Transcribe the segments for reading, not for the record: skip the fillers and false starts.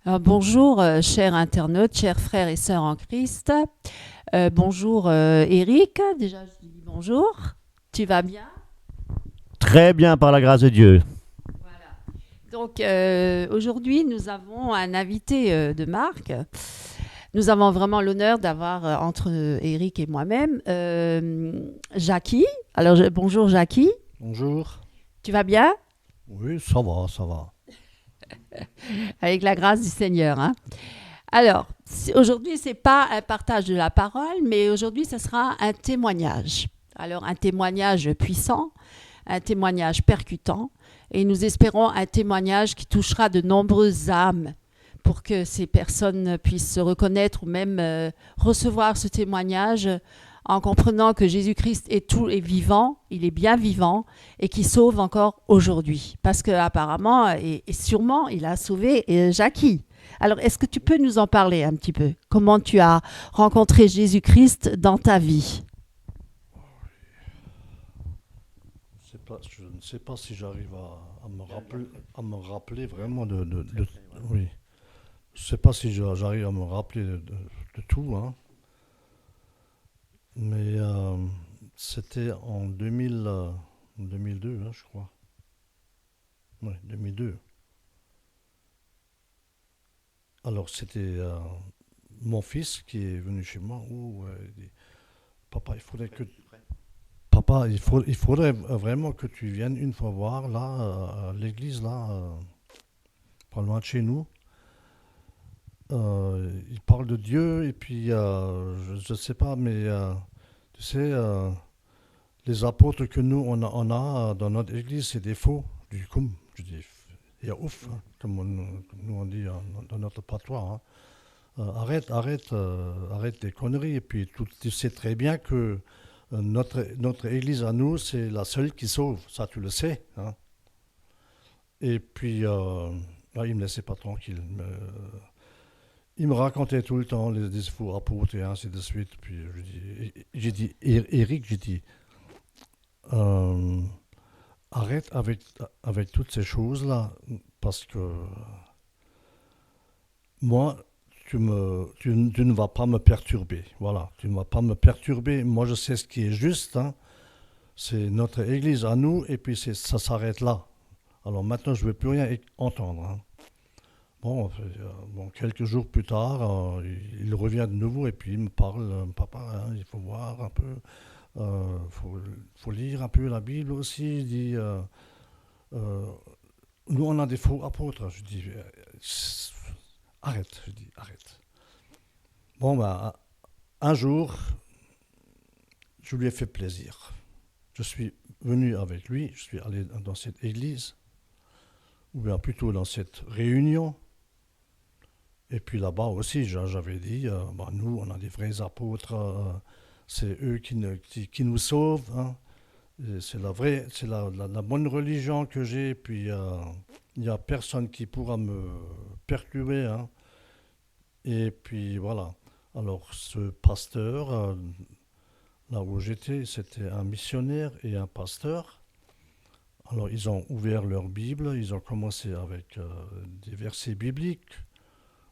Alors, bonjour, chers internautes, chers frères et sœurs en Christ. Bonjour, Eric. Déjà, je dis bonjour. Tu vas bien? Très bien par la grâce de Dieu. Voilà. Donc, aujourd'hui, nous avons un invité de marque. Nous avons vraiment l'honneur d'avoir entre Eric et moi-même Jackie. Alors, bonjour, Jackie. Bonjour. Tu vas bien? Oui, ça va, ça va. Avec la grâce du Seigneur, hein. Alors, aujourd'hui, ce n'est pas un partage de la parole, mais aujourd'hui, ce sera un témoignage. Alors, un témoignage puissant, un témoignage percutant, et nous espérons un témoignage qui touchera de nombreuses âmes pour que ces personnes puissent se reconnaître ou même recevoir ce témoignage en comprenant que Jésus-Christ est tout est vivant, il est bien vivant et qui sauve encore aujourd'hui. Parce qu'apparemment et sûrement, il a sauvé Jackie. Alors, est-ce que tu peux nous en parler un petit peu? Comment tu as rencontré Jésus-Christ dans ta vie? Je ne sais pas si j'arrive à me rappeler vraiment oui. Je ne sais pas si j'arrive à me rappeler de tout, hein. Mais c'était en 2002, hein, je crois. Oui, 2002. Alors c'était mon fils qui est venu chez moi. Il dit, Papa, il faudrait vraiment que tu viennes une fois voir là, à l'église là, pas loin de chez nous. Il parle de Dieu et puis je ne sais pas, mais tu sais, les apôtres que nous on a dans notre église, c'est des faux. Je dis, il y a ouf, hein, comme nous on dit dans notre patois, hein. Arrête des conneries. Et puis tu sais très bien que notre église à nous, c'est la seule qui sauve. Ça, tu le sais, hein. Et puis, il me laissait pas tranquille. Il me racontait tout le temps les faux apôtres et ainsi de suite. Puis j'ai dit, Eric, j'ai dit, euh, arrête avec toutes ces choses-là, parce que moi, tu ne vas pas me perturber. Voilà, tu ne vas pas me perturber. Moi, je sais ce qui est juste, hein. C'est notre église à nous, et puis ça s'arrête là. Alors maintenant, je ne veux plus rien entendre, hein. Bon, quelques jours plus tard, il revient de nouveau et puis il me parle, papa, hein, il faut voir un peu, faut lire un peu la Bible aussi. Il dit, euh, nous on a des faux apôtres. Je dis, arrête, je dis, arrête. Bon, ben, un jour, je lui ai fait plaisir. Je suis venu avec lui, je suis allé dans cette église, ou bien plutôt dans cette réunion. Et puis là-bas aussi, j'avais dit, bah, nous, on a des vrais apôtres, c'est eux qui nous sauvent, hein. Et c'est la bonne religion que j'ai. Puis il n'y a personne qui pourra me perturber, hein. Et puis voilà. Alors ce pasteur, là où j'étais, c'était un missionnaire et un pasteur. Alors ils ont ouvert leur Bible, ils ont commencé avec des versets bibliques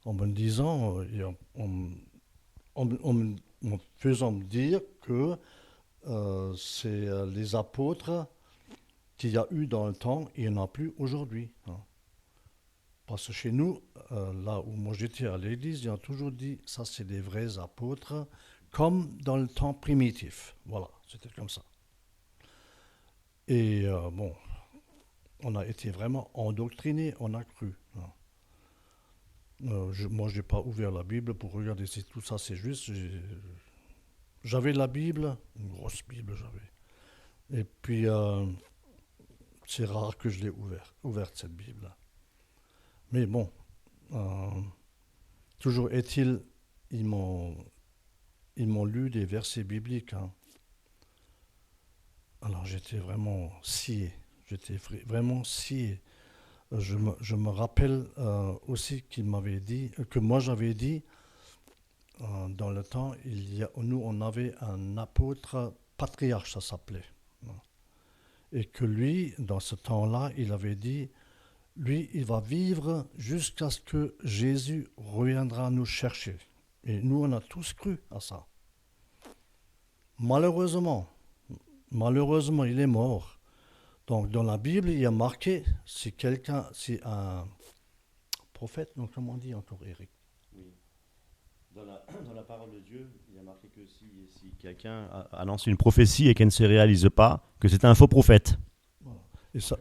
en me disant, en me faisant me dire que c'est les apôtres qu'il y a eu dans le temps et il n'y en a plus aujourd'hui, hein. Parce que chez nous, là où moi j'étais à l'église, ils ont toujours dit ça c'est des vrais apôtres, comme dans le temps primitif. Voilà, c'était comme ça. Et bon, on a été vraiment endoctrinés, on a cru, hein. Moi, je n'ai pas ouvert la Bible pour regarder si tout ça c'est juste. J'avais la Bible, une grosse Bible j'avais. Et puis, c'est rare que je l'ai ouverte cette Bible. Mais bon, euh, toujours est-il, ils m'ont, ils m'ont lu des versets bibliques, hein. Alors j'étais vraiment scié, vraiment scié. Je me rappelle aussi qu'il m'avait dit, que moi j'avais dit, dans le temps, nous on avait un apôtre patriarche, ça s'appelait. Et que lui, dans ce temps-là, il avait dit, lui, il va vivre jusqu'à ce que Jésus reviendra nous chercher. Et nous, on a tous cru à ça. Malheureusement, il est mort. Donc, dans la Bible, il y a marqué, si un prophète, donc comment on dit encore, Eric? Oui. Dans la parole de Dieu, il y a marqué que si quelqu'un annonce une prophétie et qu'elle ne se réalise pas, que c'est un faux prophète. Voilà. Et ça,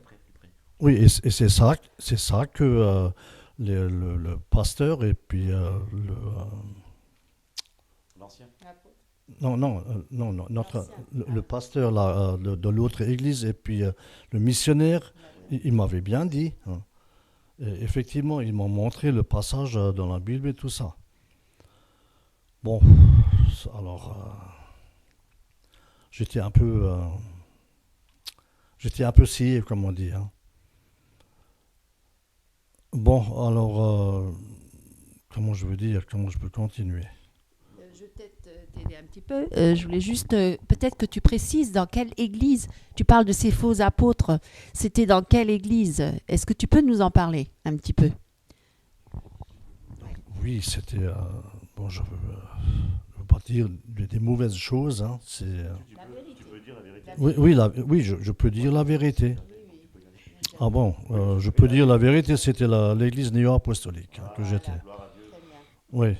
oui, et c'est ça que le pasteur et puis L'ancien. non, le pasteur là, de l'autre église et puis le missionnaire, il m'avait bien dit. Hein. Et effectivement, ils m'ont montré le passage dans la Bible et tout ça. Bon, alors j'étais un peu scié, comme on dit. Hein. Bon, alors comment je peux continuer? Je vais peut-être t'aider un petit peu. Je voulais juste, peut-être que tu précises dans quelle église, tu parles de ces faux apôtres, c'était dans quelle église? Est-ce que tu peux nous en parler un petit peu? Oui, c'était bon, je veux pas dire des mauvaises choses. Hein, c'est, Tu peux dire la vérité. oui, je peux dire la vérité. Ah bon, je peux dire la vérité, c'était l'église néo-apostolique hein, que j'étais. Gloire à Dieu. Oui,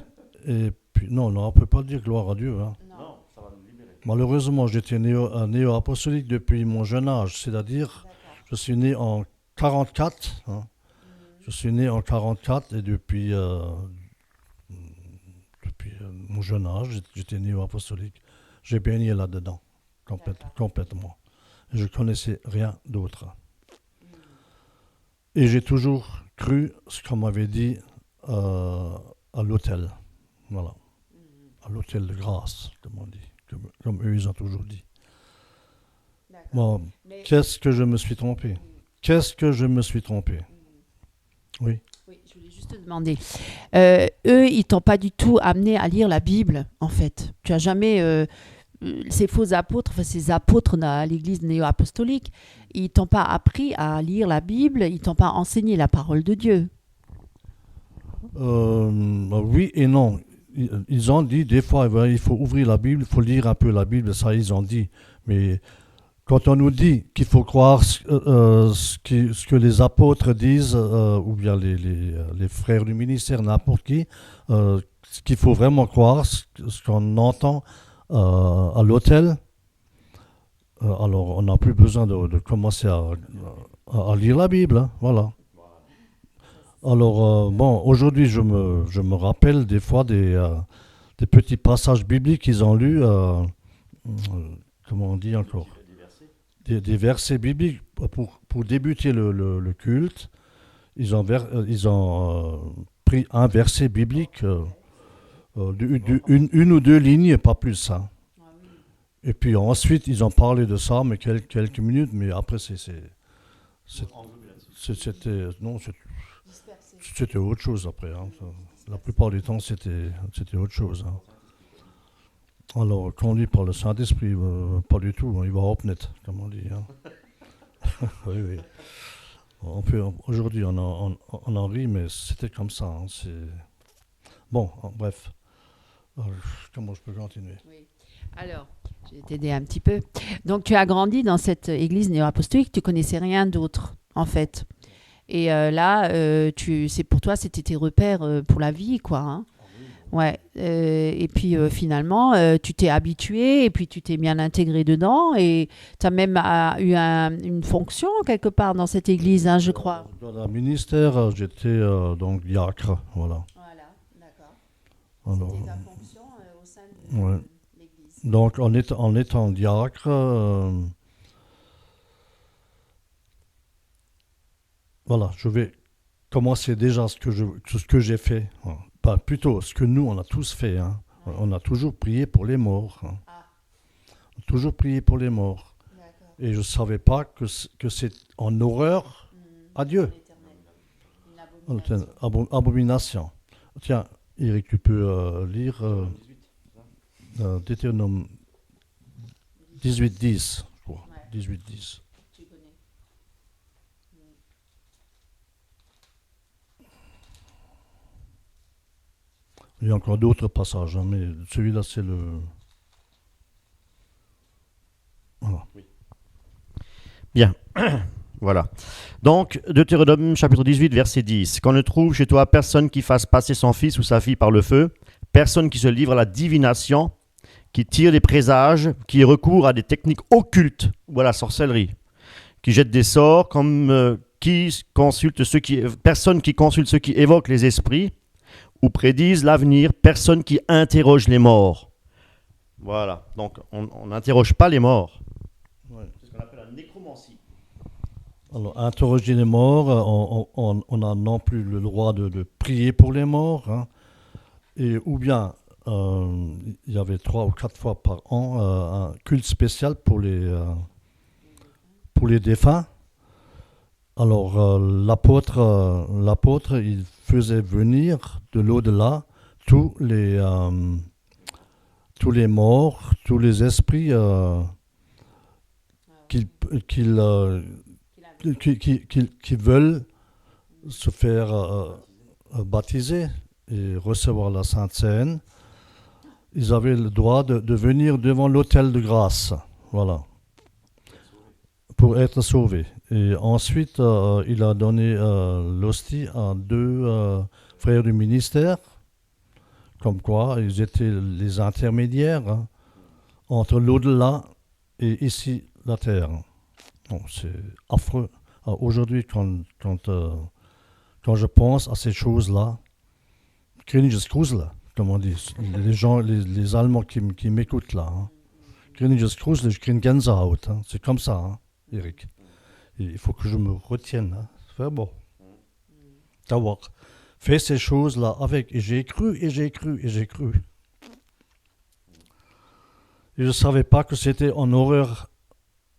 et puis non, on ne peut pas dire gloire à Dieu. Hein. Non, ça va nous libérer. Malheureusement, j'étais néo-apostolique depuis mon jeune âge, c'est-à-dire je suis né en 44. Hein. Je suis né en 44 et depuis mon jeune âge, j'étais néo-apostolique. J'ai baigné là-dedans, complètement. Et je ne connaissais rien d'autre. Et j'ai toujours cru ce qu'on m'avait dit à l'hôtel. Voilà. À l'hôtel de grâce, comme on dit. Comme eux, ils ont toujours dit. Bon, qu'est-ce que je me suis trompé? Oui. Oui, je voulais juste te demander. Eux, ils t'ont pas du tout amené à lire la Bible, en fait. Tu as jamais ces faux apôtres, enfin ces apôtres à l'Église néo-apostolique, ils t'ont pas appris à lire la Bible, ils t'ont pas enseigné la parole de Dieu. Oui et non. Ils ont dit des fois, il faut ouvrir la Bible, il faut lire un peu la Bible, ça ils ont dit. Mais quand on nous dit qu'il faut croire ce que les apôtres disent, ou bien les frères du ministère, n'importe qui, ce qu'il faut vraiment croire, ce qu'on entend à l'hôtel, alors on n'a plus besoin de commencer à lire la Bible. Hein, voilà. Alors, bon, aujourd'hui, je me rappelle des fois des petits passages bibliques qu'ils ont lus, comment on dit encore? Des versets bibliques pour débuter le culte. Ils ont pris un verset biblique, une ou deux lignes, pas plus. Hein. Et puis ensuite, ils ont parlé de ça, mais quelques minutes, mais après, c'était autre chose après. Hein. La plupart du temps, c'était autre chose. Hein. Alors, conduit par le Saint-Esprit, pas du tout. Hein, il va hop net, comme on dit. Hein. Oui. Aujourd'hui, on en rit, mais c'était comme ça. Hein, bon, bref. Comment je peux continuer? Oui. Alors, je vais t'aider un petit peu. Donc, tu as grandi dans cette église néo-apostolique, tu connaissais rien d'autre, en fait. Et là, pour toi, c'était tes repères pour la vie, quoi. Hein. Ouais. Et puis, finalement, tu t'es habitué et puis tu t'es bien intégré dedans et tu as même eu une fonction quelque part dans cette église, hein, je crois. Dans le ministère, j'étais donc diacre, voilà. Voilà, d'accord. Alors, c'était ta fonction au sein de ouais. l'église. Donc, en étant diacre, voilà, je vais commencer déjà ce que j'ai fait. Hein. Pas plutôt ce que nous, on a tous fait. Hein. Ouais. On a toujours prié pour les morts. Hein. Ah. Toujours prié pour les morts. D'accord. Et je ne savais pas que c'est en horreur à Dieu. Une abomination. Tiens, Eric, tu peux lire Deutéronome 18-10, je crois. Ouais. 18-10. Il y a encore d'autres passages, hein, mais celui-là, c'est le... Voilà. Bien. Voilà. Donc, Deutéronome chapitre 18, verset 10. Qu'on ne trouve chez toi personne qui fasse passer son fils ou sa fille par le feu, personne qui se livre à la divination, qui tire des présages, qui recourt à des techniques occultes ou à la sorcellerie, qui jette des sorts, personne qui consulte ceux qui évoquent les esprits ou prédisent l'avenir, personne qui interroge les morts. Voilà. Donc, on n'interroge pas les morts. Ouais. C'est ce qu'on appelle la nécromancie. Alors, interroger les morts, on n'a non plus le droit de prier pour les morts, hein. Et, ou bien, il y avait 3 ou 4 fois par an un culte spécial pour les défunts. Alors, l'apôtre, il faisait venir de l'au-delà tous les morts, tous les esprits qui veulent se faire baptiser et recevoir la Sainte Seine. Ils avaient le droit de venir devant l'autel de grâce, voilà, pour être sauvés. Et ensuite, il a donné l'hostie à 2 frères du ministère, comme quoi ils étaient les intermédiaires, hein, entre l'au-delà et ici la terre. Bon, c'est affreux. Alors, aujourd'hui, quand je pense à ces choses-là, Königes Grusel, comme on dit, les gens, les Allemands qui m'écoutent là, hein. Königes Grusel, je crie une Gänsehaut, hein. C'est comme ça, hein, Eric. Et il faut que je me retienne. Hein. C'est bon. D'avoir fait ces choses-là avec. Et j'ai cru, et j'ai cru, et j'ai cru. Et je ne savais pas que c'était en horreur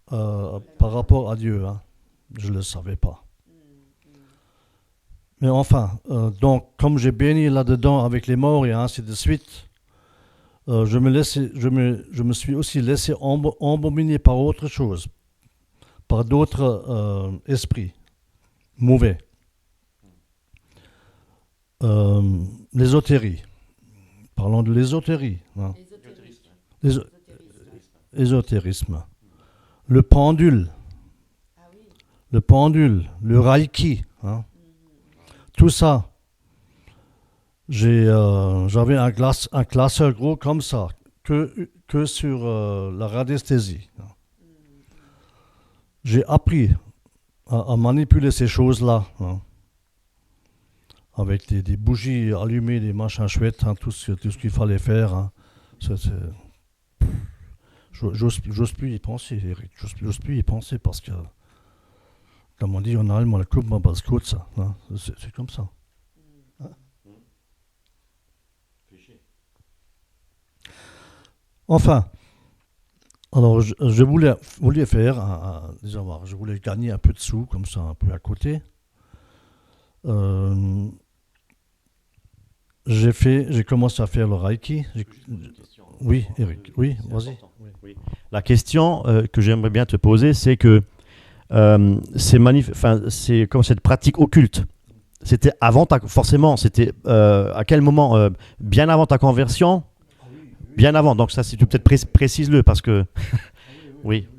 par rapport à Dieu. Hein. Je ne le savais pas. Mais enfin, donc, comme j'ai baigné là-dedans avec les morts et ainsi de suite, je me suis aussi laissé embaumer par autre chose, par d'autres esprits mauvais. L'ésotérie. Parlons de l'ésotérie. Hein. Ésotérisme. Le pendule. Le pendule. Le reiki. Hein. Tout ça. J'avais un classeur gros comme ça, que sur la radiesthésie. J'ai appris à manipuler ces choses-là, hein, avec des bougies allumées, des machins chouettes, hein, tout ce qu'il fallait faire. Hein. J'ose plus y penser, Eric. J'ose plus y penser parce que, comme on dit en allemand, la coupe m'a pas ça. Hein. C'est comme ça. Hein? Enfin, alors je voulais faire, je voulais gagner un peu de sous, comme ça, un peu à côté. J'ai commencé à faire le Reiki. Oui, Eric, oui, vas-y. Oui. La question que j'aimerais bien te poser, c'est que c'est comme cette pratique occulte. C'était avant c'était à quel moment bien avant ta conversion? Bien avant, donc ça, si tu peut-être précise-le, parce que... Oui.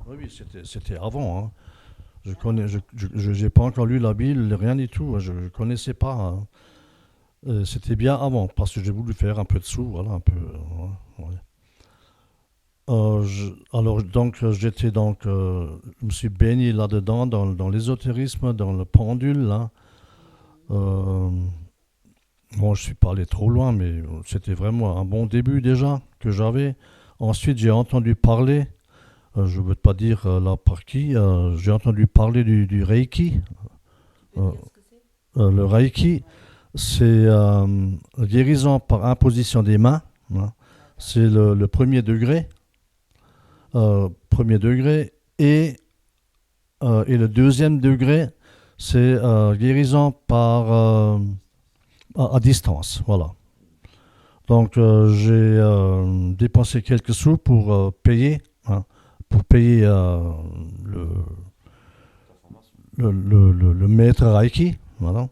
Oui, c'était avant. Hein. Je n'ai pas encore lu la Bible, rien du tout. Je ne connaissais pas. Hein. C'était bien avant, parce que j'ai voulu faire un peu de sous, voilà, un peu... alors, donc, je me suis baigné là-dedans, dans l'ésotérisme, dans le pendule, là. Bon, je suis pas allé trop loin, mais c'était vraiment un bon début déjà que j'avais. Ensuite, j'ai entendu parler, je ne veux pas dire là par qui, j'ai entendu parler du Reiki. Le Reiki, c'est guérison par imposition des mains. Hein. C'est le premier degré. Et le deuxième degré, c'est guérison par... à distance, voilà. Donc j'ai dépensé quelques sous pour payer le maître Reiki, voilà,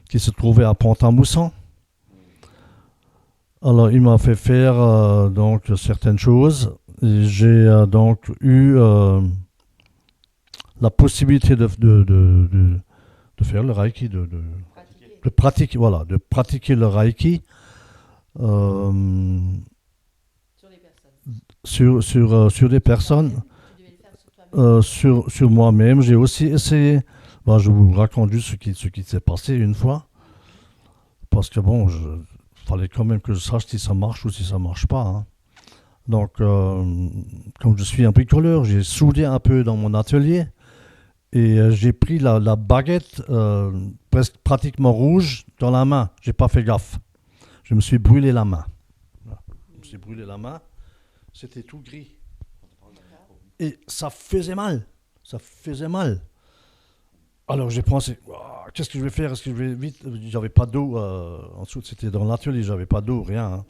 qui se trouvait à Pont-à-Mousson. Alors, il m'a fait faire donc certaines choses. Et j'ai donc eu la possibilité de faire le Reiki, de pratiquer, voilà, de pratiquer le Reiki euh, sur des personnes, sur moi-même. J'ai aussi essayé, bah, je vous raconte juste ce qui s'est passé une fois, parce que bon, fallait quand même que je sache si ça marche ou si ça marche pas, hein. Donc, comme je suis un bricoleur, j'ai soudé un peu dans mon atelier et j'ai pris la baguette presque pratiquement rouge dans la main. J'ai pas fait gaffe. Je me suis brûlé la main. Voilà. Je me suis brûlé la main. C'était tout gris. Et ça faisait mal. Ça faisait mal. Alors j'ai pensé, ouah, qu'est-ce que je vais faire? Est-ce que je vais vite? J'avais pas d'eau. En dessous, c'était dans l'atelier, j'avais pas d'eau, rien, hein.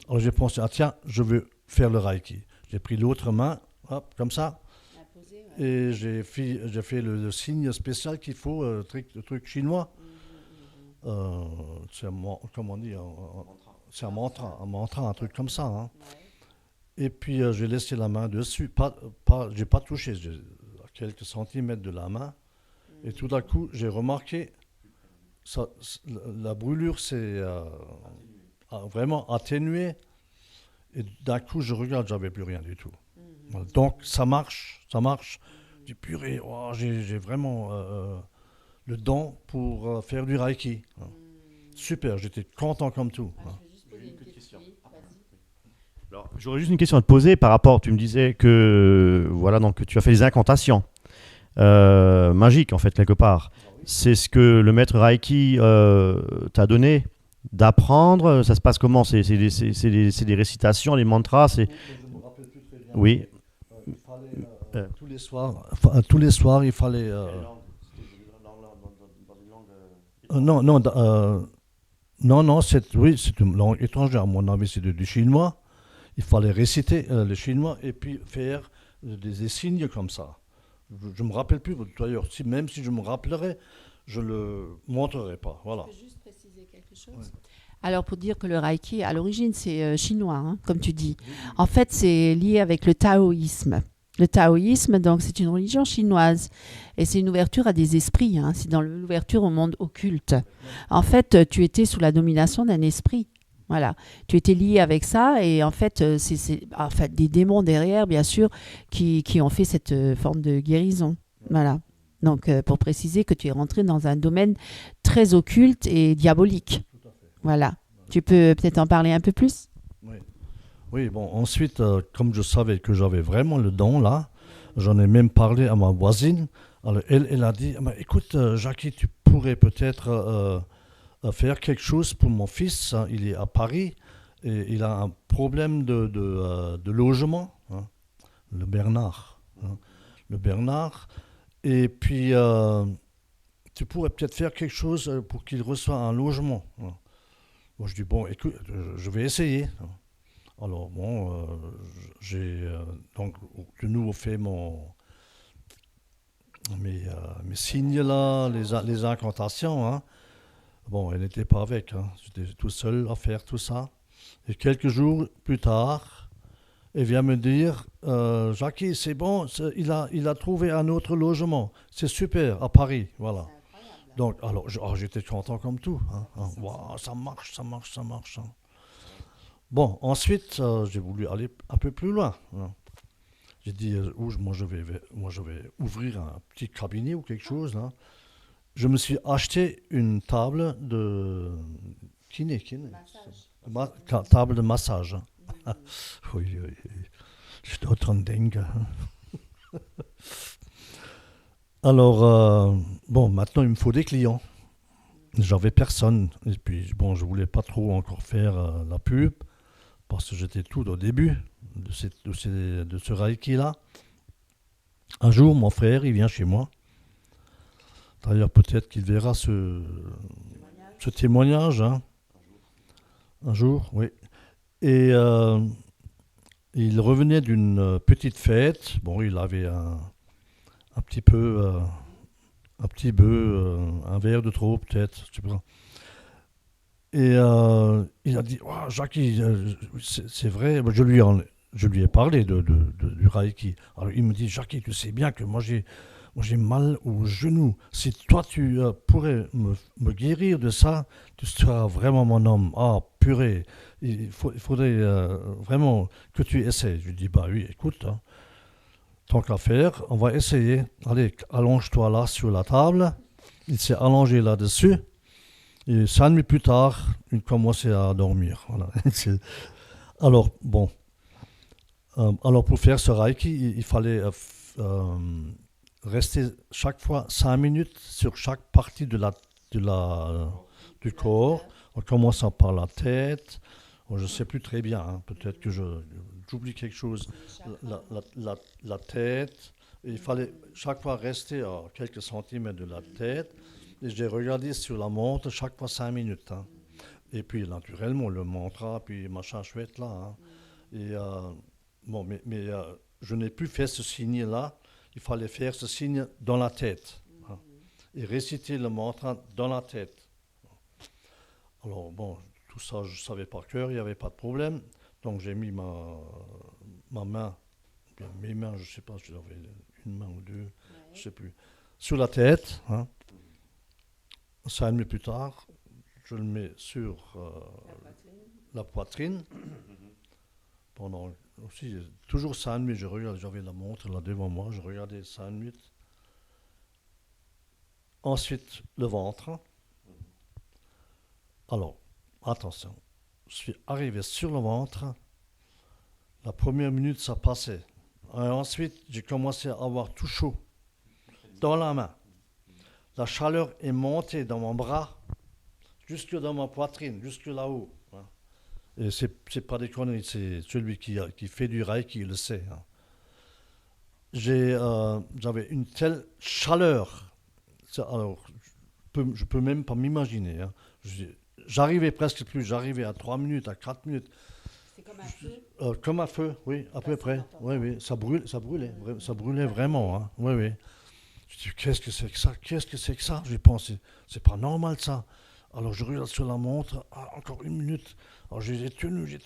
Alors j'ai pensé, ah tiens, je veux faire le Reiki. J'ai pris l'autre main, hop, comme ça, et j'ai fait le signe spécial qu'il faut, le truc chinois. C'est comment on dit, c'est un mantra, un truc comme ça, hein. Et puis j'ai laissé la main dessus, j'ai pas touché, j'ai à quelques centimètres de la main. Et tout d'un coup, j'ai remarqué, la brûlure s'est vraiment atténuée. Et d'un coup, je regarde, j'avais plus rien du tout. Voilà. Donc, ça marche, ça marche. J'ai purée, oh, j'ai vraiment le don pour faire du Reiki, hein. Super, j'étais content comme tout, hein. Alors, j'aurais juste une question à te poser par rapport, tu me disais que, voilà, donc, que tu as fait des incantations magiques, en fait, quelque part. C'est ce que le maître Reiki t'a donné d'apprendre. Ça se passe comment? C'est des récitations, des mantras, c'est... Je me rappelle plus très bien. Oui. Il fallait, tous les soirs, il fallait... non, non, non, c'est une langue étrangère. À mon avis, c'est du chinois. Il fallait réciter le chinois et puis faire des signes comme ça. Je ne me rappelle plus, d'ailleurs, même si je me rappellerais, je ne le montrerai pas. Voilà. Je peux juste préciser quelque chose. Ouais. Alors, pour dire que le Reiki, à l'origine, c'est chinois, hein, comme tu dis. En fait, c'est lié avec le taoïsme. Le taoïsme, donc, c'est une religion chinoise. Et c'est une ouverture à des esprits, hein. C'est dans l'ouverture au monde occulte. En fait, tu étais sous la domination d'un esprit. Voilà, tu étais lié avec ça et en fait, c'est des démons derrière, bien sûr, qui ont fait cette forme de guérison. Voilà. Donc, pour préciser que tu es rentré dans un domaine très occulte et diabolique. Voilà. Tu peux peut-être en parler un peu plus? Oui. Oui, bon, ensuite, comme je savais que j'avais vraiment le don là, j'en ai même parlé à ma voisine. Alors, elle a dit, bah, écoute, Jackie, tu pourrais peut-être... faire quelque chose pour mon fils, hein. Il est à Paris et il a un problème de logement, hein. Le Bernard, hein. Le Bernard. Et puis, tu pourrais peut-être faire quelque chose pour qu'il reçoive un logement, hein. Moi, je dis, bon, écoute, je vais essayer, hein. Alors, bon, j'ai donc de nouveau fait mes signes là, les incantations, hein. Bon, elle n'était pas avec, hein. J'étais tout seul à faire tout ça. Et quelques jours plus tard, elle vient me dire, Jackie, c'est bon, il a trouvé un autre logement. C'est super, à Paris, voilà. Donc, alors, j'étais content comme tout, hein. Wow, ça marche, hein. Bon, ensuite, j'ai voulu aller un peu plus loin, hein. J'ai dit, moi je vais ouvrir un petit cabinet ou quelque chose, hein. Je me suis acheté une table de table de massage. Oui, je suis autant dingue. Alors, bon, maintenant il me faut des clients. J'avais personne. Et puis, bon, je voulais pas trop encore faire la pub parce que j'étais tout au début de ce Reiki-là. Un jour, mon frère, il vient chez moi. D'ailleurs, peut-être qu'il verra ce témoignage, hein. Un jour, oui. Et il revenait d'une petite fête. Bon, il avait un petit peu, un verre de trop, peut-être, je sais pas. Et il a dit, oh, Jackie, c'est vrai. Je lui ai parlé du Reiki. Alors il me dit, Jackie, tu sais bien que moi j'ai mal au genou. Si toi tu pourrais me guérir de ça, tu seras vraiment mon homme. Ah, purée, il faudrait vraiment que tu essaies. Je lui dis, bah oui, écoute, hein, tant qu'à faire, on va essayer. Allez, allonge-toi là sur la table. Il s'est allongé là-dessus. Et 5 minutes plus tard, il commençait à dormir. Voilà. Alors, bon. Alors, pour faire ce Reiki, il fallait rester chaque fois 5 minutes sur chaque partie du corps, en commençant par la tête. Bon, je ne sais plus très bien, hein, peut-être que j'oublie quelque chose. La tête. Et il fallait chaque fois rester à quelques centimètres de la tête. Et j'ai regardé sur la montre chaque fois 5 minutes. Hein. Et puis, naturellement, le mantra, puis machin chouette là. Hein. Et bon, mais je n'ai plus fait ce signe-là. Il fallait faire ce signe dans la tête. Hein. Et réciter le mantra dans la tête. Alors, bon, tout ça, je savais par cœur, il n'y avait pas de problème. Donc, j'ai mis ma main, bien, mes mains, je ne sais pas si j'avais une main ou deux, je ne sais plus, sur la tête. Hein. 5 minutes plus tard, je le mets sur la poitrine. Pendant aussi, toujours 5 minutes, je regarde, j'avais la montre là devant moi, je regardais 5 minutes. Ensuite, le ventre. Alors, attention, je suis arrivé sur le ventre. La première minute, ça passait. Et ensuite, j'ai commencé à avoir tout chaud dans la main. La chaleur est montée dans mon bras, jusque dans ma poitrine, jusque là-haut. Hein. Et c'est pas des conneries, c'est celui qui fait du Reiki qui le sait. Hein. J'avais une telle chaleur. Alors, je peux même pas m'imaginer. Hein. J'arrivais presque plus, j'arrivais à 3 minutes, à 4 minutes. C'est comme un feu. Comme un feu, oui, à peu près. Oui, oui, ça brûlait vraiment. Hein. Oui, oui. Je dis, qu'est-ce que c'est que ça? Qu'est-ce que c'est que ça? J'ai pensé, c'est pas normal ça. Alors je regarde sur la montre, encore 1 minute. Alors j'ai tenu, et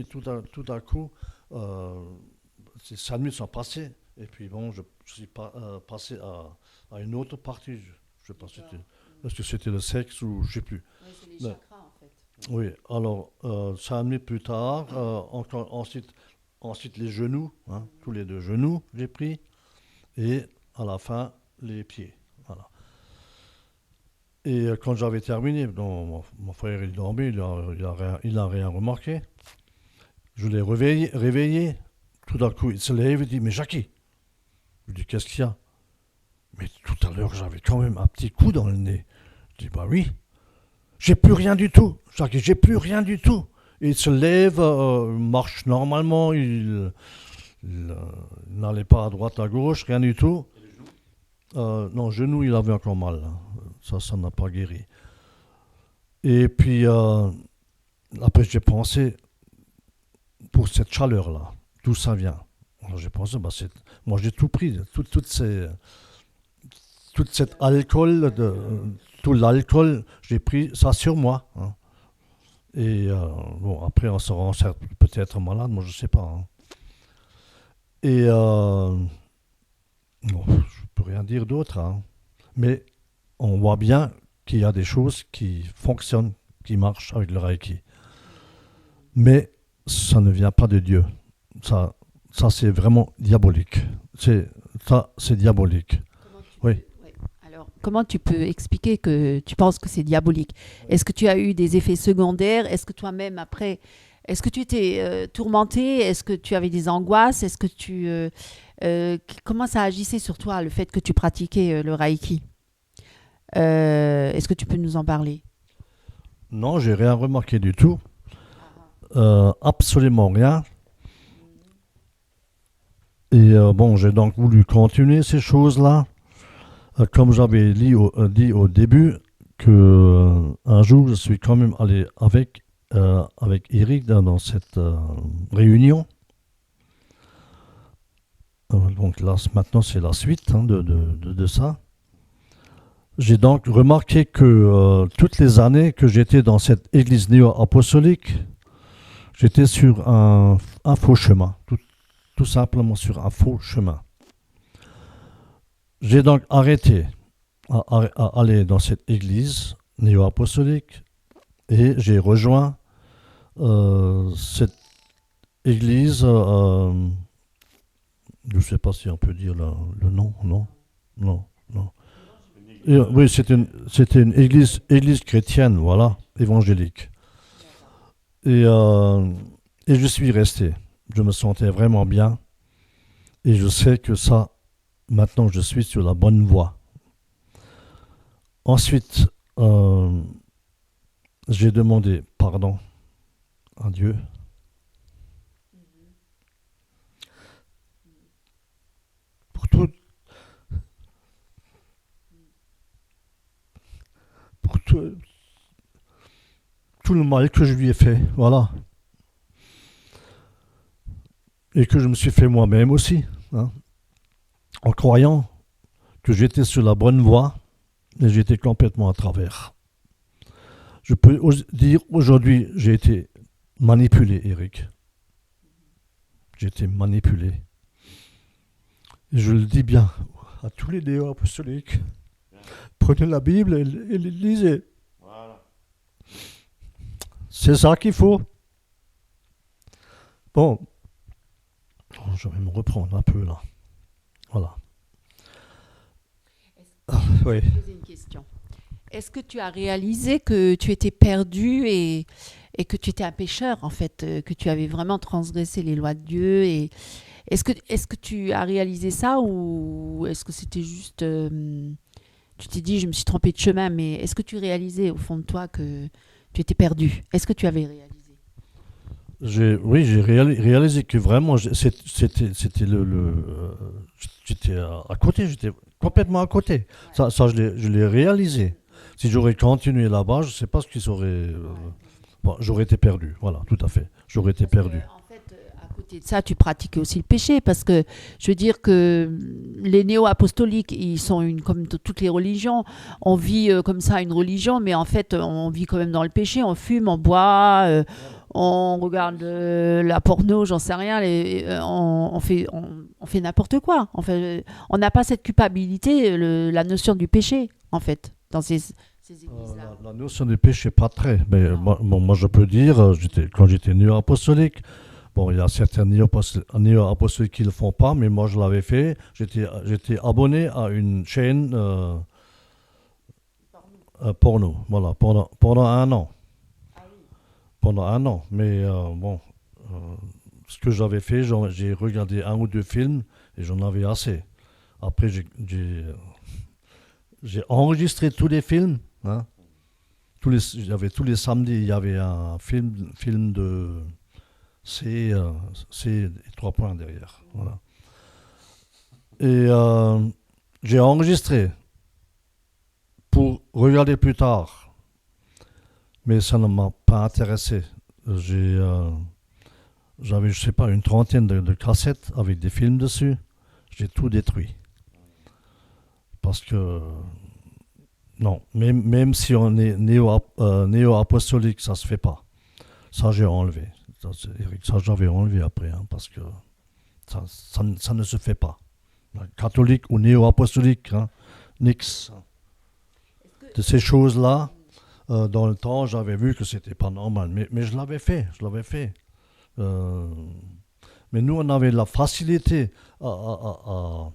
tout à coup, ces 5 minutes sont passées. Et puis bon, je suis passé à une autre partie. Je sais pas si c'était, est-ce que c'était le sexe ou je sais plus. Oui, c'est les chakras en fait. Oui, alors 5 minutes plus tard, ensuite les genoux, hein, tous les 2 genoux, j'ai pris. Et à la fin, les pieds. Voilà. Et quand j'avais terminé, donc, mon frère il dormait, il a rien remarqué. Je l'ai réveillé. Tout d'un coup, il se lève et dit, mais Jackie. Je lui dis, qu'est-ce qu'il y a? Mais tout à l'heure, j'avais quand même un petit coup dans le nez. Je dis, bah oui. J'ai plus rien du tout. Jackie, j'ai plus rien du tout. Et il se lève, marche normalement, il n'allait pas à droite, à gauche, rien du tout. Non, genou, il avait encore mal. Hein. Ça n'a pas guéri. Et puis, après, j'ai pensé, pour cette chaleur-là, d'où ça vient? Alors, j'ai pensé, moi, j'ai tout pris, toute cet alcool, tout l'alcool, j'ai pris ça sur moi. Hein. Et bon, après, on se rend peut-être malade, moi, je ne sais pas. Hein. Et bon, je ne peux rien dire d'autre. Hein. Mais on voit bien qu'il y a des choses qui fonctionnent, qui marchent avec le Reiki. Mais ça ne vient pas de Dieu. Ça c'est vraiment diabolique. C'est diabolique. Oui. Alors, comment tu peux expliquer que tu penses que c'est diabolique? Est-ce que tu as eu des effets secondaires? Est-ce que toi-même, après, est-ce que tu étais tourmenté? Est-ce que tu avais des angoisses? Est-ce que comment ça agissait sur toi, le fait que tu pratiquais le Reiki? Est-ce que tu peux nous en parler? Non, j'ai rien remarqué du tout. Absolument rien. Et bon, j'ai donc voulu continuer ces choses-là. Comme j'avais dit au début, un jour, je suis quand même allé avec Eric dans cette réunion. Donc là, maintenant, c'est la suite hein, de ça. J'ai donc remarqué que toutes les années que j'étais dans cette église néo-apostolique, j'étais sur un faux chemin, tout simplement sur un faux chemin. J'ai donc arrêté à aller dans cette église néo-apostolique et j'ai rejoint cette église, je ne sais pas si on peut dire le nom, non. Oui, c'était une église chrétienne, voilà, évangélique. Et je suis resté. Je me sentais vraiment bien. Et je sais que ça, maintenant, je suis sur la bonne voie. Ensuite, j'ai demandé pardon à Dieu. Pour tout le mal que je lui ai fait, voilà. Et que je me suis fait moi-même aussi, hein, en croyant que j'étais sur la bonne voie, et j'étais complètement à travers. Je peux dire aujourd'hui, j'ai été manipulé, Eric. J'ai été manipulé. Et je le dis bien à tous les néo-apostoliques. Prenez la Bible et lisez. Voilà. C'est ça qu'il faut. Bon, je vais me reprendre un peu là. Voilà. Oui. Je vais poser une question. Est-ce que tu as réalisé que tu étais perdu et que tu étais un pécheur, en fait, que tu avais vraiment transgressé les lois de Dieu et est-ce que tu as réalisé ça ou est-ce que c'était juste... tu t'es dit, je me suis trompé de chemin, mais est-ce que tu réalisais au fond de toi que tu étais perdu? Est-ce que tu avais réalisé? Oui, j'ai réalisé que vraiment, c'était j'étais à côté, j'étais complètement à côté. Ouais. Ça je l'ai réalisé. Si j'aurais continué là-bas, je ne sais pas ce qui serait... bon, j'aurais été perdu, voilà, tout à fait. J'aurais été perdu. En fait, à côté de ça, tu pratiquais aussi le péché, parce que je veux dire que les néo-apostoliques, ils sont comme toutes les religions. On vit comme ça une religion, mais en fait, on vit quand même dans le péché. On fume, on boit, on regarde la porno, j'en sais rien. On fait n'importe quoi. En fait, on n'a pas cette culpabilité, la notion du péché, en fait, dans ces églises-là. La notion du péché, pas très. Mais moi, je peux dire, quand j'étais néo-apostolique, bon, il y a certains néo-apostoliques qui ne le font pas, mais moi, je l'avais fait. J'étais abonné à une chaîne porno, voilà, pendant un an. Ah oui. Pendant un an. Mais ce que j'avais fait, j'ai regardé un ou deux films et j'en avais assez. Après, j'ai enregistré tous les films. Hein. Tous les samedis, il y avait un film de... C'est 3 points derrière. Voilà. Et j'ai enregistré pour regarder plus tard. Mais ça ne m'a pas intéressé. J'avais, je sais pas, une trentaine de cassettes avec des films dessus. J'ai tout détruit. Parce que, non, même si on est néo-apostolique, ça ne se fait pas. Ça, j'ai enlevé. Ça, j'avais enlevé après, hein, parce que ça ne se fait pas. Catholique ou néo-apostolique, hein, nix. De ces choses-là, dans le temps, j'avais vu que c'était pas normal. Mais je l'avais fait. Mais nous, on avait la facilité à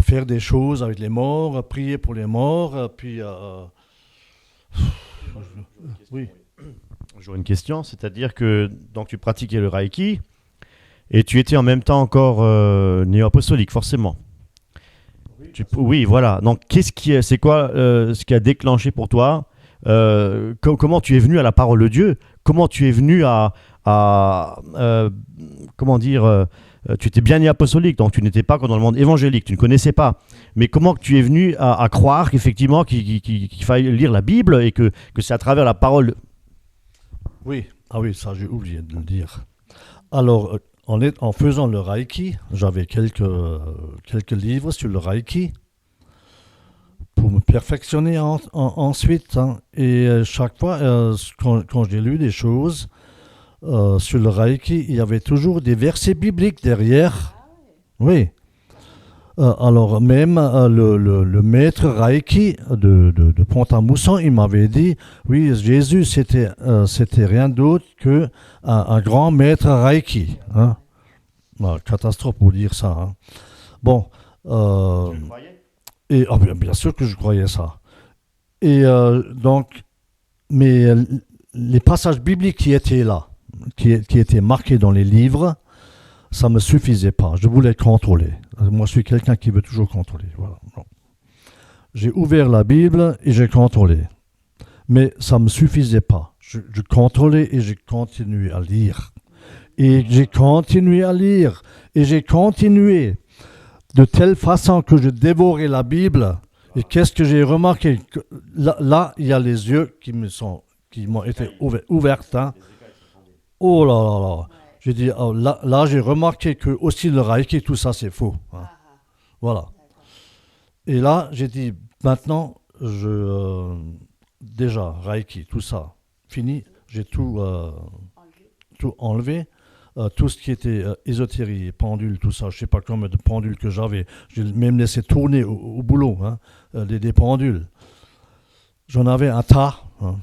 faire des choses avec les morts, à prier pour les morts, puis... oui. J'aurais une question, c'est-à-dire que donc, tu pratiquais le Reiki et tu étais en même temps encore néo-apostolique, forcément. Oui, voilà. Donc, c'est quoi ce qui a déclenché pour toi comment tu es venu à la parole de Dieu? Comment tu es venu comment dire tu étais bien néo-apostolique, donc tu n'étais pas dans le monde évangélique, tu ne connaissais pas. Mais comment tu es venu à croire qu'effectivement qu'il fallait lire la Bible et que c'est à travers la parole... Oui, ça j'ai oublié de le dire. Alors, en faisant le Reiki, j'avais quelques livres sur le Reiki pour me perfectionner ensuite. Hein. Et chaque fois, quand j'ai lu des choses sur le Reiki, il y avait toujours des versets bibliques derrière. Oui. Alors même le maître Reiki de Pont-à-Mousson, il m'avait dit, oui, Jésus, c'était rien d'autre que un grand maître Reiki. Hein. Catastrophe pour dire ça. Hein. Bon. Tu le croyais? Et bien sûr que je croyais ça. Et donc, mais les passages bibliques qui étaient là, qui étaient marqués dans les livres, ça ne me suffisait pas. Je voulais contrôler. Moi, je suis quelqu'un qui veut toujours contrôler. Voilà. Bon. J'ai ouvert la Bible et j'ai contrôlé. Mais ça ne me suffisait pas. Je contrôlais et j'ai continué à lire. Et j'ai continué à lire. Et j'ai continué de telle façon que je dévorais la Bible. Et qu'est-ce que j'ai remarqué? Là, il y a les yeux qui m'ont été ouverts. Hein. Oh là là là. J'ai dit, oh, là j'ai remarqué que aussi le Reiki, tout ça, c'est faux. Hein. Voilà. Et là, j'ai dit, maintenant, déjà, Reiki, tout ça, fini. J'ai tout enlevé. Tout ce qui était ésotérie, pendule, tout ça, je ne sais pas combien de pendules que j'avais. J'ai même laissé tourner au boulot, hein, des pendules. J'en avais un tas, hein,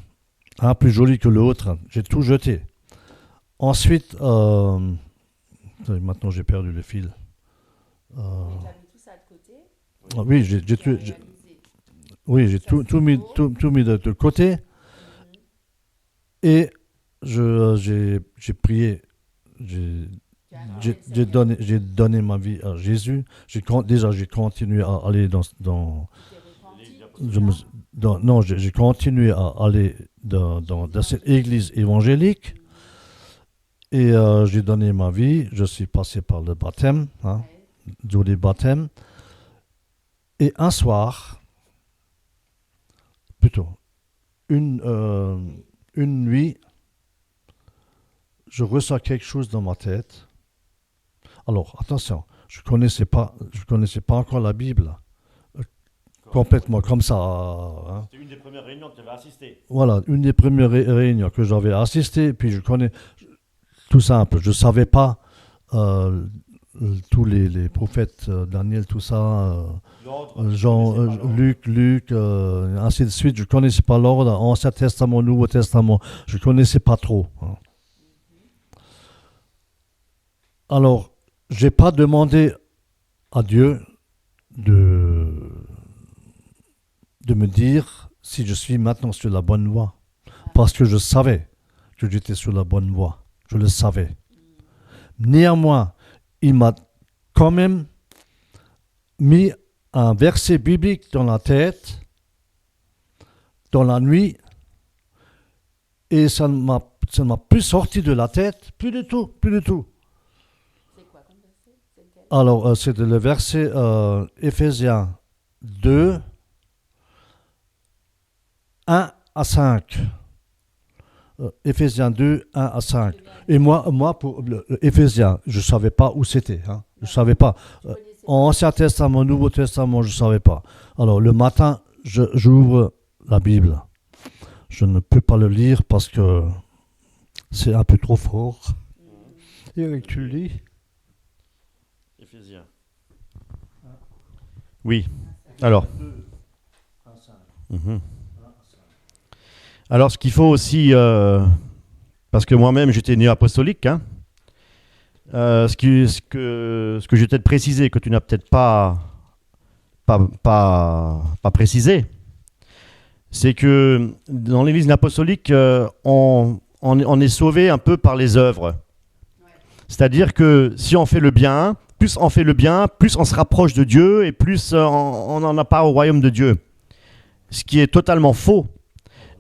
un plus joli que l'autre. J'ai tout jeté. Ensuite, maintenant j'ai perdu le fil. Oui, j'ai tout mis de côté. Et j'ai prié. J'ai donné ma vie à Jésus. J'ai continué à aller j'ai continué à aller dans cette église évangélique. Et j'ai donné ma vie. Je suis passé par le baptême, hein, tous les baptêmes. Et un soir, plutôt, une nuit, je ressens quelque chose dans ma tête. Alors, attention, je connaissais pas encore la Bible. Complètement comme ça. Hein. C'était une des premières réunions que tu avais assistées. Voilà, une des premières réunions que j'avais assistées. Puis je connais, tout simple, je ne savais pas tous les prophètes, Daniel, tout ça, Jean, Luc, ainsi de suite. Je ne connaissais pas l'ordre, Ancien Testament, Nouveau Testament. Je ne connaissais pas trop. Hein. Alors, je n'ai pas demandé à Dieu de me dire si je suis maintenant sur la bonne voie. Parce que je savais que j'étais sur la bonne voie. Je le savais. Néanmoins, il m'a quand même mis un verset biblique dans la tête, dans la nuit, et ça ne m'a plus sorti de la tête, plus du tout. C'est quoi comme verset? Alors, c'est le verset Éphésiens 2, 1 à 5. Éphésiens 2, 1 à 5. Et moi pour Éphésiens, je ne savais pas où c'était. Hein. Je ne savais pas. Ancien Testament, Nouveau Testament, je ne savais pas. Alors, le matin, j'ouvre la Bible. Je ne peux pas le lire parce que c'est un peu trop fort. Eric, tu le lis? Éphésiens. Oui. Alors. Alors, ce qu'il faut aussi, parce que moi-même j'étais né apostolique, hein, ce que je vais peut-être préciser, que tu n'as peut-être pas précisé, c'est que dans l'Église apostolique, on est sauvé un peu par les œuvres. C'est-à-dire que si on fait le bien, plus on fait le bien, plus on se rapproche de Dieu et plus on n'en a pas au royaume de Dieu. Ce qui est totalement faux.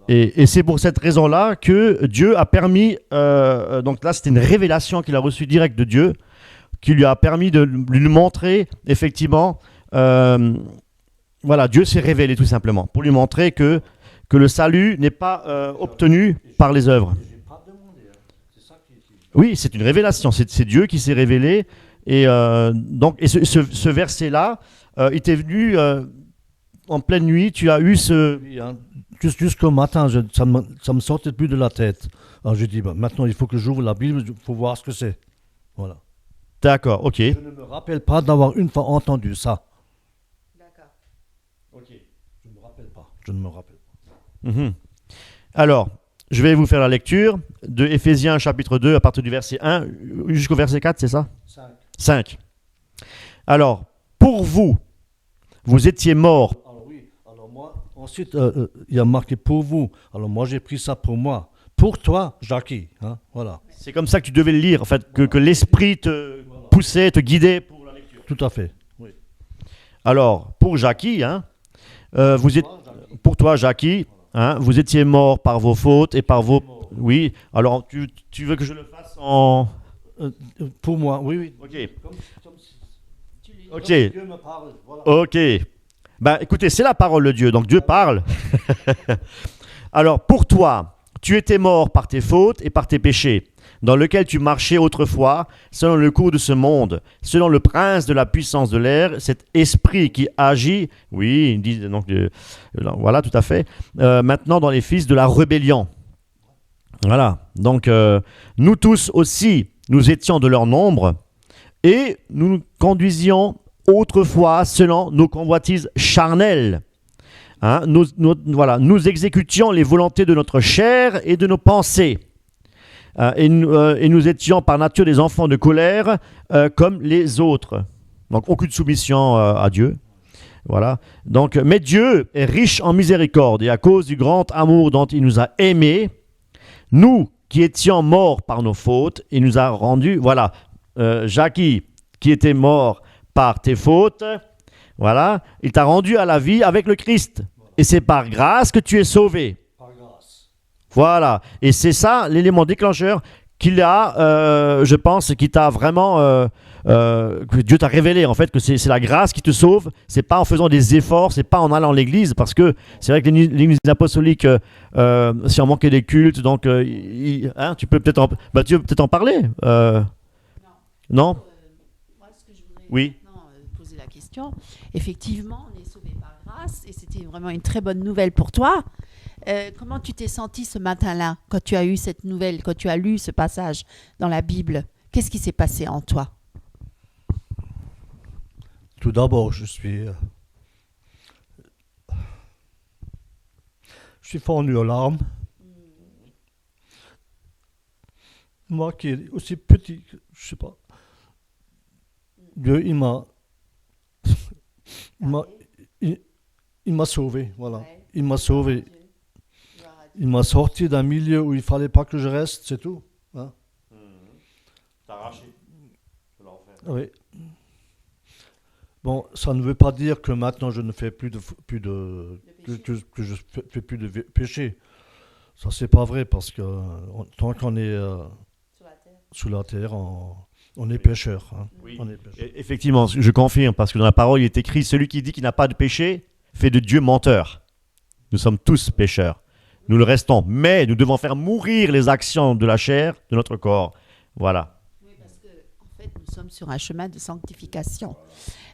Et c'est pour cette raison-là que Dieu a permis, donc là c'était une révélation qu'il a reçue directe de Dieu, qui lui a permis de lui montrer effectivement, voilà, Dieu s'est révélé tout simplement, pour lui montrer que le salut n'est pas obtenu par les œuvres. Oui, c'est une révélation, c'est Dieu qui s'est révélé, et donc ce verset-là était venu... en pleine nuit, tu as eu ce... Oui, hein. Jusqu'au matin, ça me sortait plus de la tête. Alors j'ai dit, maintenant il faut que j'ouvre la Bible, il faut voir ce que c'est. Voilà. D'accord, ok. Je ne me rappelle pas d'avoir une fois entendu ça. D'accord. Ok. Je ne me rappelle pas. Je ne me rappelle pas. Mhm. Alors, je vais vous faire la lecture de Éphésiens chapitre 2 à partir du verset 1 jusqu'au verset 4, c'est ça? 5. Alors, pour vous, vous étiez morts. Alors oui, alors moi, ensuite, il y a marqué pour vous. Alors moi, j'ai pris ça pour moi. Pour toi, Jackie. Hein, voilà. C'est comme ça que tu devais le lire, en fait, que l'esprit te poussait, te guidait pour la lecture. Tout à fait. Oui. Alors, pour Jackie, hein, pour toi, Jackie, hein, vous étiez mort par vos fautes et par vos... Oui, alors tu veux que je le fasse en... Pour moi, oui, oui. Ok. Comme si Ok. Dieu me parle. Voilà. Ok. Ben, écoutez, c'est la parole de Dieu, donc Dieu parle. Alors, pour toi, tu étais mort par tes fautes et par tes péchés, dans lequel tu marchais autrefois, selon le cours de ce monde, selon le prince de la puissance de l'air, cet esprit qui agit, oui, donc, voilà, tout à fait, maintenant dans les fils de la rébellion. Voilà, donc nous tous aussi, nous étions de leur nombre, et nous nous conduisions autrefois selon nos convoitises charnelles. Hein, nous exécutions les volontés de notre chair et de nos pensées. Et nous étions par nature des enfants de colère comme les autres. Donc aucune soumission à Dieu. Voilà. Donc, mais Dieu est riche en miséricorde et à cause du grand amour dont il nous a aimés, nous qui étions morts par nos fautes, il nous a rendus, voilà, Jackie qui était mort par tes fautes, voilà, il t'a rendu à la vie avec le Christ. Et c'est par grâce que tu es sauvé. Par grâce. Voilà. Et c'est ça l'élément déclencheur qu'il a, je pense, qui t'a vraiment, que Dieu t'a révélé en fait, que c'est la grâce qui te sauve. C'est pas en faisant des efforts, c'est pas en allant à l'église, parce que c'est vrai que l'église apostolique, si on manquait des cultes, donc hein, tu peux peut-être en parler. Non. Moi, ce que je voudrais Oui. maintenant poser la question, effectivement, on est sauvé par grâce et c'était vraiment une très bonne nouvelle pour toi. Comment tu t'es senti ce matin-là quand tu as eu cette nouvelle, quand tu as lu ce passage dans la Bible? Qu'est-ce qui s'est passé en toi? Tout d'abord, je suis fondu aux larmes. Moi qui est aussi petit, je sais pas. Dieu, il m'a sauvé, voilà. Ouais. Il m'a sauvé. Il m'a sorti d'un milieu où il fallait pas que je reste, c'est tout. Hein? T'as arraché de l'enfer. Oui. Bon, ça ne veut pas dire que maintenant je ne fais plus de que je fais plus de péché. Ça c'est pas vrai parce que tant qu'on est sous la terre, on est pécheur. Hein. Oui. On est pécheur. Effectivement, je confirme, parce que dans la parole, il est écrit, celui qui dit qu'il n'a pas de péché fait de Dieu menteur. Nous sommes tous pécheurs. Nous le restons, mais nous devons faire mourir les actions de la chair, de notre corps. Voilà. Oui, parce que en fait, nous sommes sur un chemin de sanctification.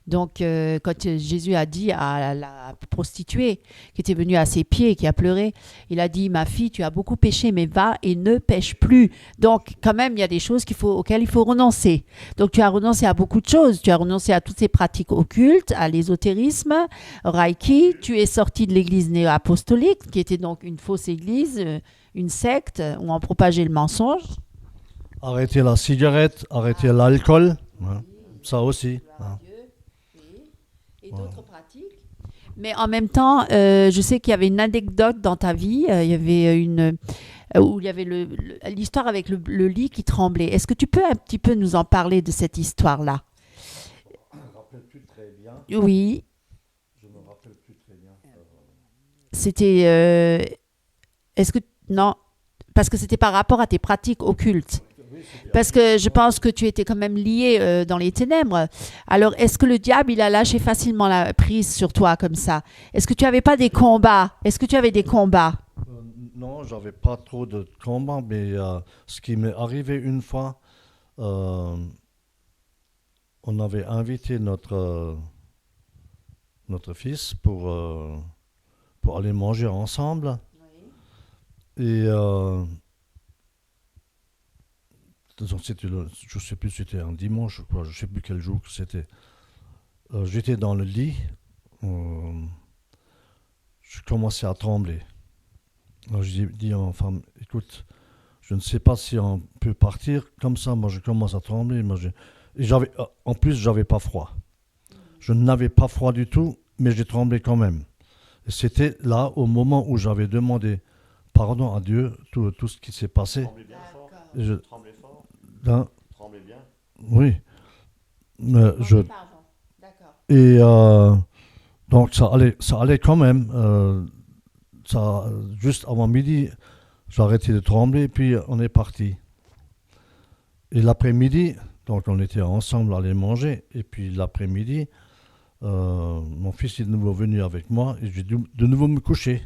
Donc, quand Jésus a dit à la prostituée qui était venue à ses pieds, qui a pleuré, il a dit, ma fille, tu as beaucoup péché, mais va et ne pêche plus. Donc, quand même, il y a des choses auxquelles il faut renoncer. Donc, tu as renoncé à beaucoup de choses. Tu as renoncé à toutes ces pratiques occultes, à l'ésotérisme, Reiki. Tu es sorti de l'église néo-apostolique, qui était donc une fausse église, une secte, où on propageait le mensonge. Arrêter la cigarette, arrêter l'alcool, hein. Ça aussi. Hein. Et d'autres pratiques. Mais en même temps, je sais qu'il y avait une anecdote dans ta vie. Il y avait où il y avait l'histoire avec le lit qui tremblait. Est-ce que tu peux un petit peu nous en parler de cette histoire-là? Je me rappelle plus très bien. Oui. Je me rappelle plus très bien. C'était. Est-ce que non? Parce que c'était par rapport à tes pratiques occultes. Parce que je pense que tu étais quand même lié dans les ténèbres. Alors, est-ce que le diable, il a lâché facilement la prise sur toi comme ça? Est-ce que tu n'avais pas des combats? Est-ce que tu avais des combats? Non, j'avais pas trop de combats, mais ce qui m'est arrivé une fois, on avait invité notre notre fils, pour aller manger ensemble. Et donc je ne sais plus si c'était un dimanche, je ne sais plus quel jour que c'était. J'étais dans le lit, je commençais à trembler. Alors, j'ai dit à ma femme, écoute, je ne sais pas si on peut partir comme ça. Moi, je commence à trembler. En plus, je n'avais pas froid. Je n'avais pas froid du tout, mais j'ai tremblé quand même. Et c'était là, au moment où j'avais demandé pardon à Dieu, tout ce qui s'est passé. Tremblez bien fort. Tremblez fort. Tremblez bien. Oui. Pardon. D'accord. Et donc, ça allait quand même. Juste avant midi, j'ai arrêté de trembler, puis on est parti. Et l'après-midi, donc on était ensemble à aller manger, et puis l'après-midi, mon fils est de nouveau venu avec moi, et j'ai dû de nouveau me coucher.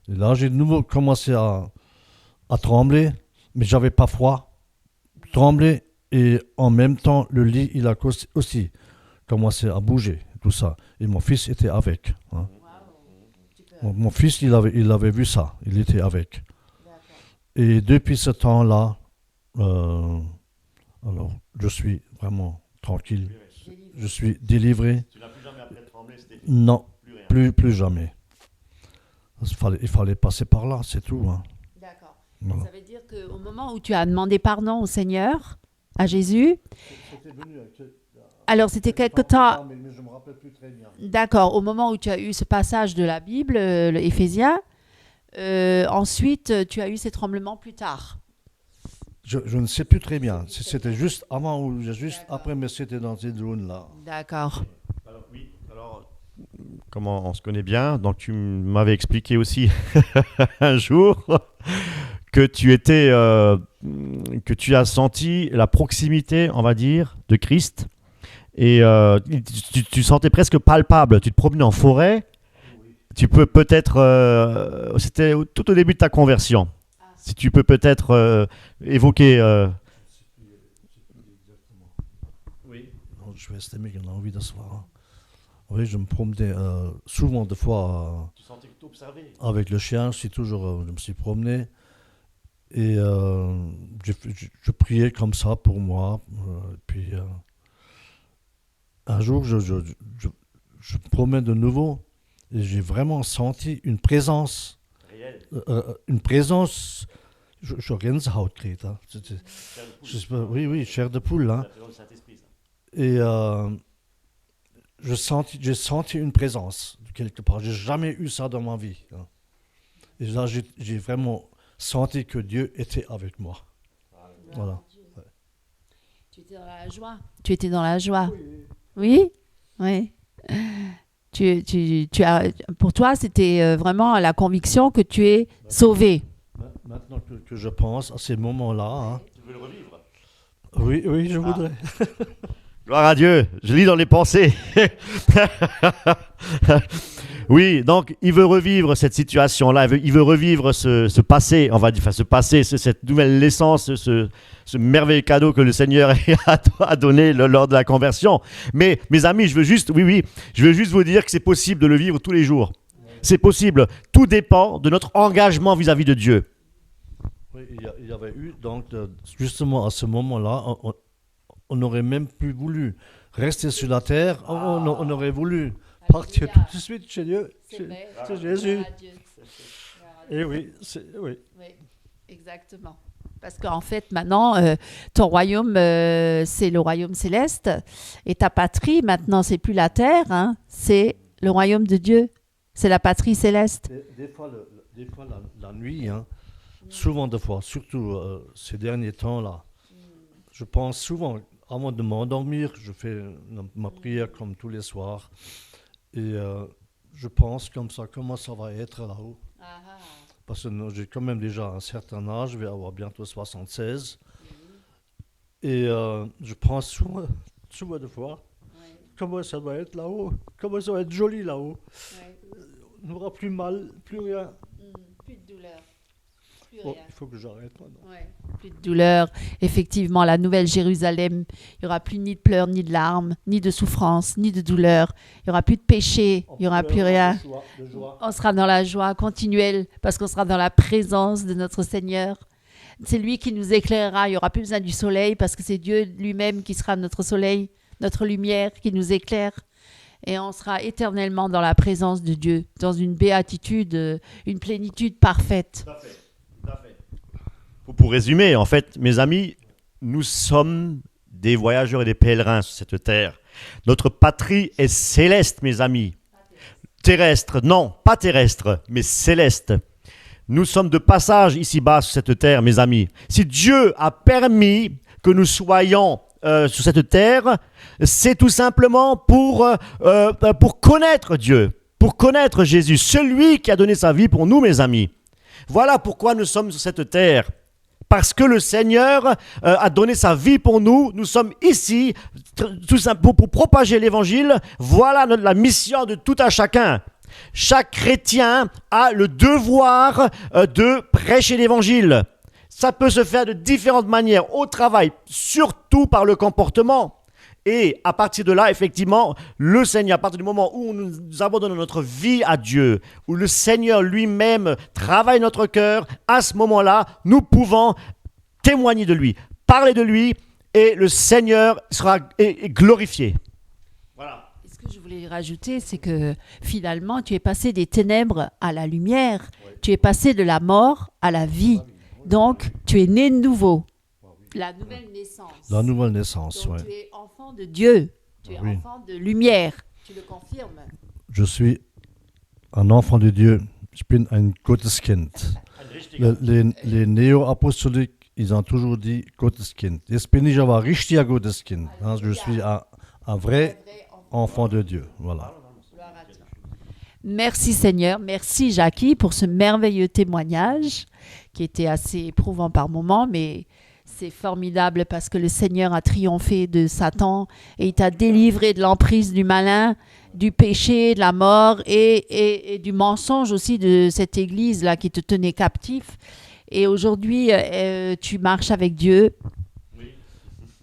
Et là, j'ai de nouveau commencé à trembler, mais j'avais pas froid. Trembler, et en même temps, le lit, il a aussi commencé à bouger, tout ça. Et mon fils était avec. Hein. Mon fils, il avait vu ça, il était avec. D'accord. Et depuis ce temps-là, alors, je suis vraiment tranquille. Je suis délivré. Tu n'as plus jamais après tremblé, c'était Non, plus rien. plus jamais. Il fallait passer par là, c'est tout. Hein. D'accord. Voilà. Ça veut dire qu'au moment où tu as demandé pardon au Seigneur, à Jésus, alors c'était quelque temps. Mais je me rappelle plus très bien. D'accord, au moment où tu as eu ce passage de la Bible, le Éphésiens, ensuite tu as eu ces tremblements plus tard. Je ne sais plus très bien. C'était juste avant ou juste après, mais c'était dans cette zone-là. D'accord. Alors, comment on se connaît bien, donc tu m'avais expliqué aussi un jour que tu as senti la proximité, on va dire, de Christ. Et tu sentais presque palpable. Tu te promenais en forêt. Tu peux peut-être... c'était tout au début de ta conversion. Si tu peux peut-être évoquer... Oui. Je vais estimer qu'on a envie de se voir. Oui, je me promenais souvent, des fois, Tu sentais que tu observais. avec le chien. Je me suis promené. Et je priais comme ça pour moi. Puis un jour, je me promène de nouveau. Et j'ai vraiment senti une présence. Réel. Une présence. Je Gänsehaut kriege, hein. Oui, chair de poule. Hein. Et j'ai senti une présence quelque part. J'ai jamais eu ça dans ma vie. Hein. Et là, j'ai vraiment senti que Dieu était avec moi. Voilà. Ouais. Tu étais dans la joie. Tu étais dans la joie. Oui. Oui. Pour toi, c'était vraiment la conviction que tu es sauvé. Maintenant que je pense à ces moments-là. Hein. Tu veux le revivre? Oui, je voudrais. Gloire à Dieu, je lis dans les pensées. Oui, donc il veut revivre cette situation-là, il veut revivre ce passé, on va dire, enfin ce passé, cette nouvelle naissance, ce merveilleux cadeau que le Seigneur a donné lors de la conversion. Mais mes amis, je veux juste vous dire que c'est possible de le vivre tous les jours. C'est possible. Tout dépend de notre engagement vis-à-vis de Dieu. Oui, il y avait eu, donc, justement à ce moment-là, on n'aurait même plus voulu rester sur la terre, on aurait voulu partir tout de suite chez Dieu, c'est Jésus. Et oui, oui. Oui, exactement. Parce qu'en fait, maintenant, ton royaume, c'est le royaume céleste. Et ta patrie, maintenant, c'est plus la terre, hein, c'est le royaume de Dieu. C'est la patrie céleste. Des fois, la nuit, hein, souvent de fois, surtout ces derniers temps-là, je pense souvent, avant de m'endormir, je fais ma prière comme tous les soirs. Et je pense comme ça, comment ça va être là-haut. Parce que j'ai quand même déjà un certain âge, je vais avoir bientôt 76. Et je pense souvent de fois, comment ça va être là-haut, comment ça va être joli là-haut. On n'aura plus mal, plus rien. Plus de douleur. Il faut que j'arrête maintenant. Ouais, plus de douleur. Effectivement, la nouvelle Jérusalem, il n'y aura plus ni de pleurs, ni de larmes, ni de souffrance, ni de douleur. Il n'y aura plus de péché, il n'y aura plus rien. De joie. On sera dans la joie continuelle parce qu'on sera dans la présence de notre Seigneur. C'est lui qui nous éclairera. Il n'y aura plus besoin du soleil parce que c'est Dieu lui-même qui sera notre soleil, notre lumière qui nous éclaire. Et on sera éternellement dans la présence de Dieu, dans une béatitude, une plénitude parfaite. Tout à fait. Tout à fait. Pour résumer, en fait, mes amis, nous sommes des voyageurs et des pèlerins sur cette terre. Notre patrie est céleste, mes amis. Terrestre, non, pas terrestre, mais céleste. Nous sommes de passage ici-bas sur cette terre, mes amis. Si Dieu a permis que nous soyons sur cette terre, c'est tout simplement pour connaître Dieu, pour connaître Jésus, celui qui a donné sa vie pour nous, mes amis. Voilà pourquoi nous sommes sur cette terre. Parce que le Seigneur a donné sa vie pour nous, nous sommes ici tout simplement pour propager l'évangile. Voilà la mission de tout un chacun. Chaque chrétien a le devoir de prêcher l'évangile. Ça peut se faire de différentes manières, au travail, surtout par le comportement. Et à partir de là, effectivement, le Seigneur, à partir du moment où nous abandonnons notre vie à Dieu, où le Seigneur lui-même travaille notre cœur, à ce moment-là, nous pouvons témoigner de lui, parler de lui, et le Seigneur sera glorifié. Voilà. Et ce que je voulais rajouter, c'est que finalement, tu es passé des ténèbres à la lumière. Oui. Tu es passé de la mort à la vie. Donc, tu es né de nouveau. La nouvelle naissance. La nouvelle naissance, oui. Tu es enfant de Dieu. Tu es enfant de lumière. Tu le confirmes. Je suis un enfant de Dieu. Ich bin ein Gotteskind. Les Néo-Apostoliques, ils ont toujours dit Gotteskind. Jetzt bin ich aber richtiger Gotteskind. Je suis un vrai enfant de Dieu. Voilà. Merci Seigneur, merci Jackie pour ce merveilleux témoignage qui était assez éprouvant par moments, mais c'est formidable parce que le Seigneur a triomphé de Satan et il t'a délivré de l'emprise du malin, du péché, de la mort et du mensonge aussi de cette église-là qui te tenait captif. Et aujourd'hui, tu marches avec Dieu.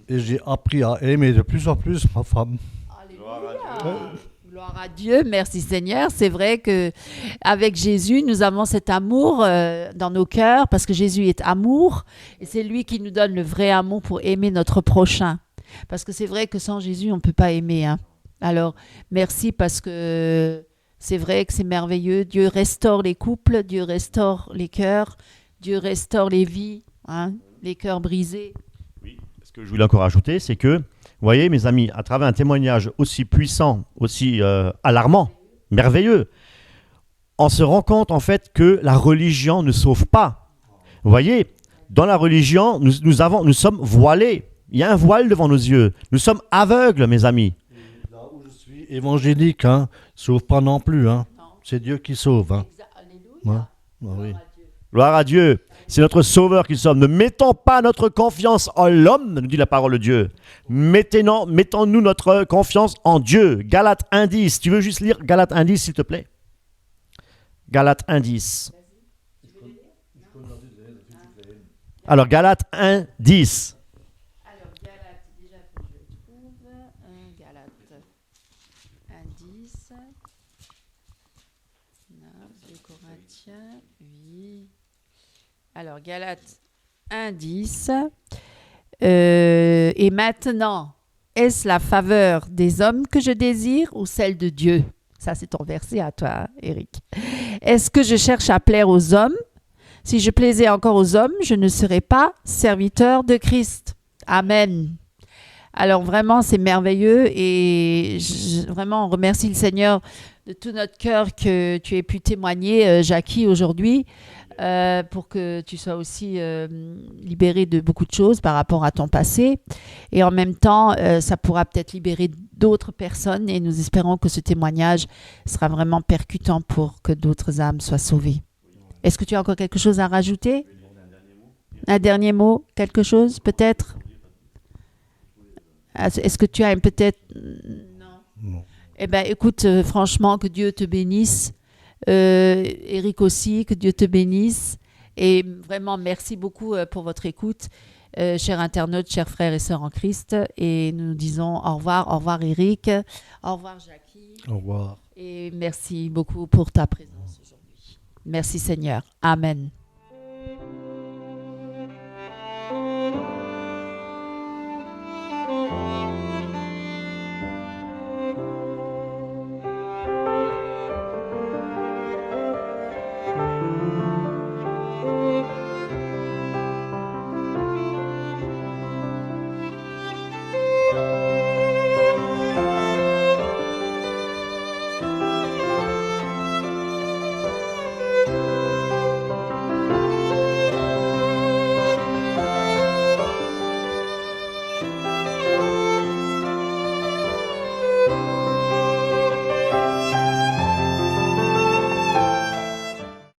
Et j'ai appris à aimer de plus en plus ma femme. Alléluia. Gloire à Dieu, merci Seigneur. C'est vrai qu'avec Jésus, nous avons cet amour dans nos cœurs parce que Jésus est amour et c'est lui qui nous donne le vrai amour pour aimer notre prochain. Parce que c'est vrai que sans Jésus, on ne peut pas aimer. Hein. Alors, merci parce que c'est vrai que c'est merveilleux. Dieu restaure les couples, Dieu restaure les cœurs, Dieu restaure les vies, hein, les cœurs brisés. Oui, ce que je voulais encore ajouter, c'est que vous voyez, mes amis, à travers un témoignage aussi puissant, aussi alarmant, merveilleux, on se rend compte en fait que la religion ne sauve pas. Vous voyez, dans la religion, nous sommes voilés. Il y a un voile devant nos yeux. Nous sommes aveugles, mes amis. Et là où je suis évangélique, ne sauve pas non plus. Hein. C'est Dieu qui sauve. Hein. Alléluia. Oui. Gloire à Dieu. C'est notre Sauveur qui sommes. Ne mettons pas notre confiance en l'homme, nous dit la parole de Dieu. Mettons-nous notre confiance en Dieu. Galates 1.10. Tu veux juste lire Galates 1.10, s'il te plaît? Galates 1.10. Alors, Galates 1.10. Alors, Galates, déjà que je trouve. Galates 1.10. 2 Corinthiens, oui. Alors, Galates 1.10. Et maintenant, est-ce la faveur des hommes que je désire ou celle de Dieu? Ça, c'est ton verset à toi, Eric. Est-ce que je cherche à plaire aux hommes? Si je plaisais encore aux hommes, je ne serais pas serviteur de Christ. Amen. Alors vraiment, c'est merveilleux et vraiment, on remercie le Seigneur de tout notre cœur que tu aies pu témoigner, Jackie, aujourd'hui, pour que tu sois aussi libéré de beaucoup de choses par rapport à ton passé. Et en même temps, ça pourra peut-être libérer d'autres personnes et nous espérons que ce témoignage sera vraiment percutant pour que d'autres âmes soient sauvées. Est-ce que tu as encore quelque chose à rajouter? Un dernier mot? Quelque chose, peut-être? Est-ce que tu as peut-être... Non. Eh bien, écoute, franchement, que Dieu te bénisse. Eric aussi, que Dieu te bénisse. Et vraiment, merci beaucoup pour votre écoute, chers internautes, chers frères et sœurs en Christ. Et nous disons au revoir Eric, au revoir Jackie. Au revoir. Et merci beaucoup pour ta présence aujourd'hui. Merci Seigneur. Amen.